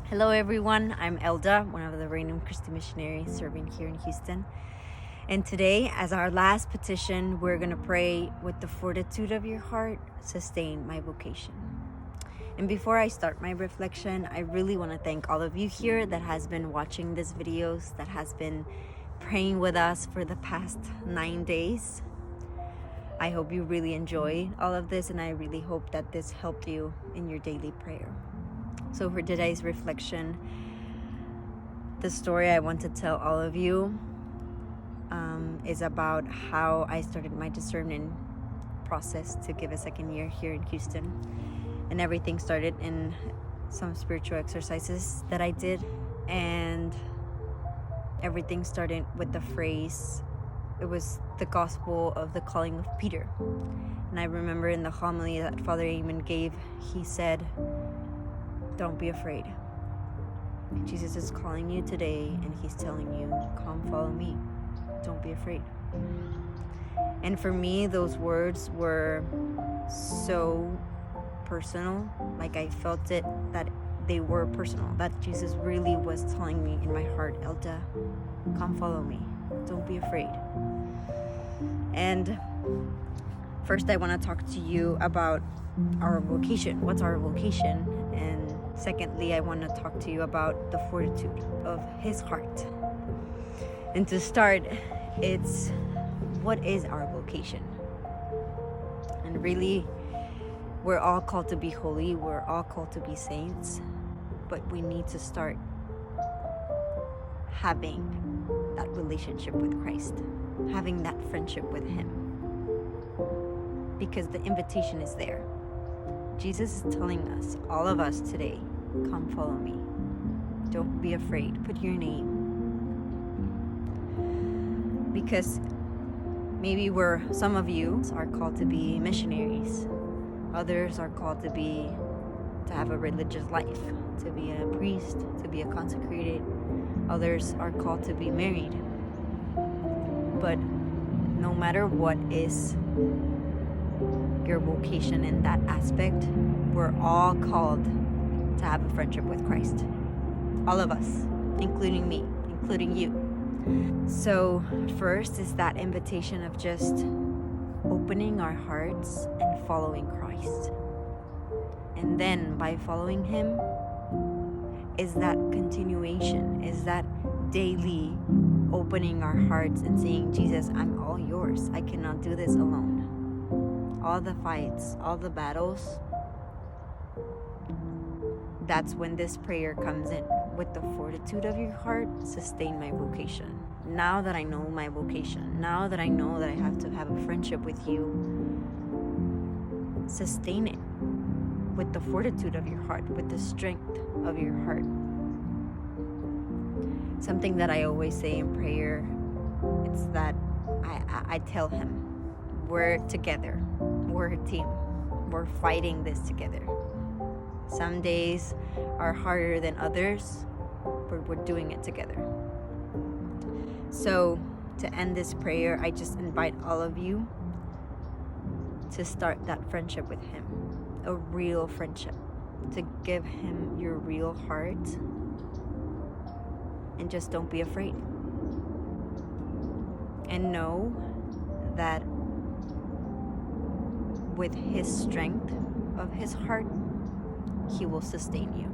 Hello everyone, I'm Elda, one of the renowned RC Missionaries serving here in Houston. And today, as our last petition, we're going to pray with the fortitude of your heart, sustain my vocation. And before I start my reflection, I really want to thank all of you here that has been watching these videos, that has been praying with us for the past 9 days. I hope you really enjoy all of this, and I really hope that this helped you in your daily prayer. So for today's reflection, the story I want to tell all of you is about how I started my discernment process to give a second year here in Houston. And everything started in some spiritual exercises that I did, and everything started with the phrase, it was the gospel of the calling of Peter. And I remember in the homily that Father Eamon gave, he said, don't be afraid. Jesus is calling you today and he's telling you, come follow me. Don't be afraid. And for me, those words were so personal. Like I felt it, that they were personal, that Jesus really was telling me in my heart, Elda, come follow me. Don't be afraid. And first I want to talk to you about our vocation. What's our vocation? And secondly, I want to talk to you about the fortitude of his heart. And to start, it's what is our vocation? And really, we're all called to be holy, we're all called to be saints, but we need to start having that relationship with Christ, having that friendship with him, because the invitation is there. Jesus is telling us, all of us today, come follow me. Don't be afraid. Put your name. Because maybe some of you are called to be missionaries. Others are called to have a religious life, to be a priest, to be a consecrated. Others are called to be married. But no matter what is your vocation in that aspect, we're all called to have a friendship with Christ. All of us, including me, including you. So first is that invitation of just opening our hearts and following Christ. And then by following him is that continuation, is that daily opening our hearts and saying, Jesus, I'm all yours. I cannot do this alone. All the fights, all the battles, that's when this prayer comes in. With the fortitude of your heart, sustain my vocation. Now that I know my vocation, now that I know that I have to have a friendship with you, sustain it with the fortitude of your heart, with the strength of your heart. Something that I always say in prayer, it's that I tell him, we're together, we're a team, we're fighting this together. Some days are harder than others, but we're doing it together. So to end this prayer, I just invite all of you to start that friendship with him, a real friendship, to give him your real heart, and just don't be afraid. And know that with his strength of his heart, he will sustain you.